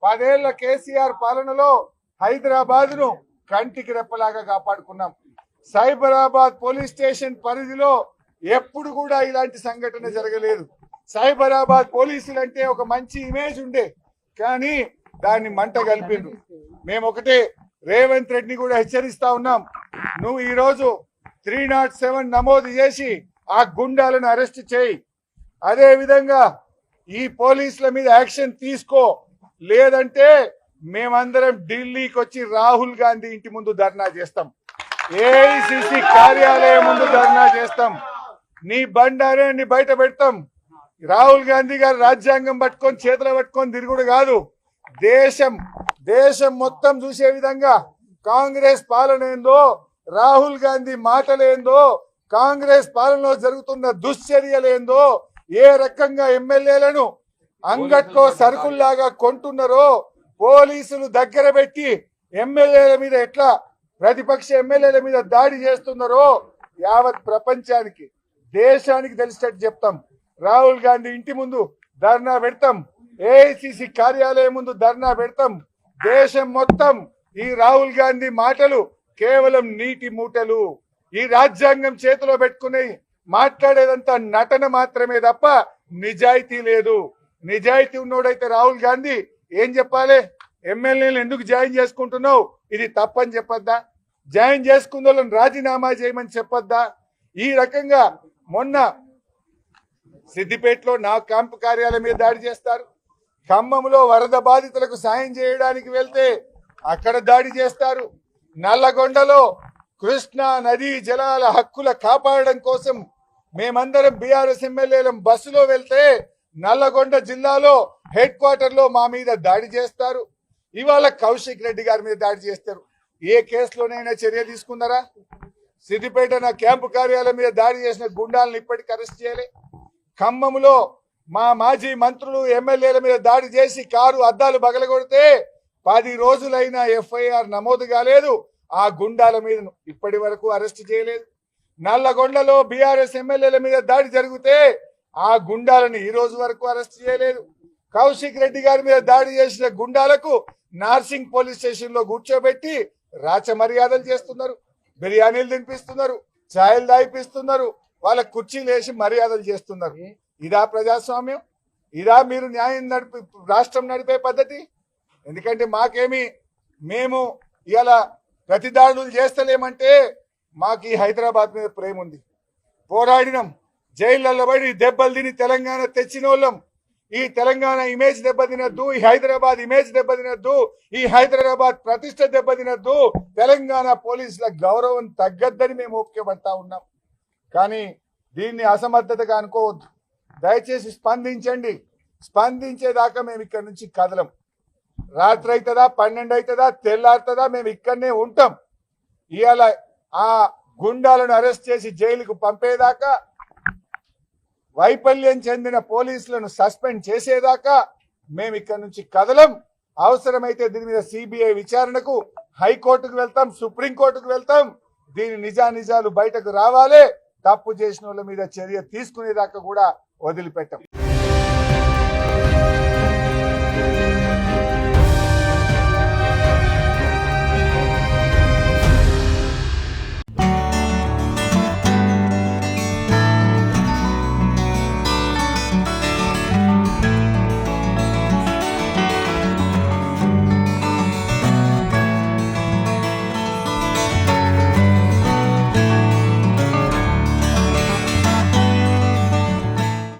10 ఏళ్ల కేసీఆర్ పాలనలో హైదరాబాద్ ను కంటికి రెప్పలాగా కాపాడుకున్నాం. సైబరాబాద్ పోలీస్ స్టేషన్ పరిధిలో ఎప్పుడు కూడా ఇలాంటి సంఘటన జరగలేదు. సైబరాబాద్ పోలీసులు అంటే ఒక మంచి ఇమేజ్ ఉండే, కానీ దాన్ని మంట కలిపిండ్రు. మేము ఒకటే రేవంత్ రెడ్డిని కూడా హెచ్చరిస్తా ఉన్నాం, నువ్వు ఈరోజు 307 నమోదు చేసి ఆ గుండాలను అరెస్ట్ చేయి. అదే విధంగా ఈ పోలీసుల మీద యాక్షన్ తీసుకో, లేదంటే మేమందరం ఢిల్లీకి వచ్చి రాహుల్ గాంధీ ఇంటి ముందు ధర్నా చేస్తాం, ఏఐసిసి కార్యాలయం ముందు ధర్నా చేస్తాం, నీ బండారాన్ని బయట పెడతాం. రాహుల్ గాంధీ గారు రాజ్యాంగం పట్టుకొని చేతులు పట్టుకొని తిరుగుడు కాదు, దేశం మొత్తం చూసే విధంగా కాంగ్రెస్ పాలన ఏందో, రాహుల్ గాంధీ మాటలేందో, కాంగ్రెస్ పాలనలో జరుగుతున్న దుశ్చర్యలేందో, ఏ రకంగా ఎమ్మెల్యేలను అంగట్లో సరుకుల్లాగా కొంటున్నారో, పోలీసులు దగ్గర పెట్టి ఎమ్మెల్యేల మీద ఎట్లా ప్రతిపక్ష ఎమ్మెల్యేల మీద దాడి చేస్తున్నారో యావత్ ప్రపంచానికి దేశానికి తెలిసేటట్టు చెప్తాం. రాహుల్ గాంధీ ఇంటి ముందు ధర్నా పెడతాం, ఏఐసిసి కార్యాలయం ముందు ధర్నా పెడతాం. దేశం మొత్తం ఈ రాహుల్ గాంధీ మాటలు కేవలం నీటి మూటలు, ఈ రాజ్యాంగం చేతిలో పెట్టుకుని మాట్లాడేదంతా నటన మాత్రమే తప్ప నిజాయితీ లేదు. నిజాయితీ ఉన్నోడైతే రాహుల్ గాంధీ ఏం చెప్పాలి? ఎమ్మెల్యేలు ఎందుకు జాయిన్ చేసుకుంటున్నావు, ఇది తప్పని చెప్పొద్దా? జాయిన్ చేసుకున్న వాళ్ళని రాజీనామా చేయమని చెప్పొద్దా? ఈ రకంగా మొన్న సిద్దిపేటలో నా క్యాంపు కార్యాలయం మీద దాడి చేస్తారు, ఖమ్మంలో వరద బాధితులకు సాయం చేయడానికి వెళ్తే అక్కడ దాడి చేస్తారు, నల్లగొండలో కృష్ణా నదీ జలాల హక్కుల కాపాడడం కోసం మేమందరం బీఆర్ఎస్ ఎమ్మెల్యేలం బస్సులో వెళ్తే నల్లగొండ జిల్లాలో హెడ్ క్వార్టర్ లో మా మీద దాడి చేస్తారు. ఇవాళ కౌశిక్ రెడ్డి గారి మీద దాడి చేస్తారు. ఏ కేసులోనైనా చర్య తీసుకున్నారా? సిద్దిపేట నా క్యాంపు కార్యాలయం మీద దాడి చేసిన గుండాలను ఇప్పటికీ అరెస్ట్ చేయలే. ఖమ్మంలో మా మాజీ మంత్రులు ఎమ్మెల్యేల మీద దాడి చేసి కారు అద్దాలు బగలగొడితే 10 రోజులైనా ఎఫ్ఐఆర్ నమోదు కాలేదు. ఆ గుండాల మీద ఇప్పటి వరకు అరెస్ట్ చేయలేదు. నల్లగొండలో బీఆర్ఎస్ ఎమ్మెల్యేల మీద దాడి జరిగితే ఆ గుండాలను ఈ రోజు వరకు అరెస్ట్ చేయలేదు. కౌశిక్ రెడ్డి గారి మీద దాడి చేసిన గుండాలకు నార్సింగ్ పోలీస్ స్టేషన్ లో కూర్చోబెట్టి రాచ మర్యాదలు చేస్తున్నారు, బిర్యానీలు తినిపిస్తున్నారు, ఛాయలు దాయిపిస్తున్నారు, వాళ్ళ కుర్చీలు వేసి మర్యాదలు చేస్తున్నారు. ఇదా ప్రజాస్వామ్యం? ఇదా మీరు న్యాయం రాష్ట్రం నడిపే పద్ధతి? ఎందుకంటే మేము ఇలా ప్రతిదాడులు చేస్తలేమంటే మాకు ఈ హైదరాబాద్ మీద ప్రేమ ఉంది. పోరాడినాం, జైళ్లలో పడి దెబ్బలు తిని తెలంగాణ తెచ్చిన వాళ్ళం. ఈ తెలంగాణ ఇమేజ్ దెబ్బతినద్దు, ఈ హైదరాబాద్ ఇమేజ్ దెబ్బతినద్దు, ఈ హైదరాబాద్ ప్రతిష్ట దెబ్బతినద్దు, తెలంగాణ పోలీసుల గౌరవం తగ్గద్దని మేము ఓపికపడతా ఉన్నాం. కానీ దీన్ని అసమర్థతగా అనుకోవద్దు. దయచేసి స్పందించండి. స్పందించేదాకా మేము ఇక్కడ నుంచి కదలం. రాత్రి అవుతుందా, 12 అవుతుందా, తెల్లారుతుందా, మేము ఇక్కడనే ఉంటాం. ఇవాళ ఆ గుండాలను అరెస్ట్ చేసి జైలుకు పంపేదాకా, వైఫల్యం చెందిన పోలీసులను సస్పెండ్ చేసేదాకా మేము ఇక్కడ నుంచి కదలం. అవసరమైతే దీని మీద సిబిఐ విచారణకు హైకోర్టుకు వెళ్తాం, సుప్రీంకోర్టుకు వెళ్తాం. దీని నిజాలు బయటకు రావాలి. తప్పు చేసిన వాళ్ళ మీద చర్య తీసుకునేదాకా కూడా వదిలిపెట్టాం.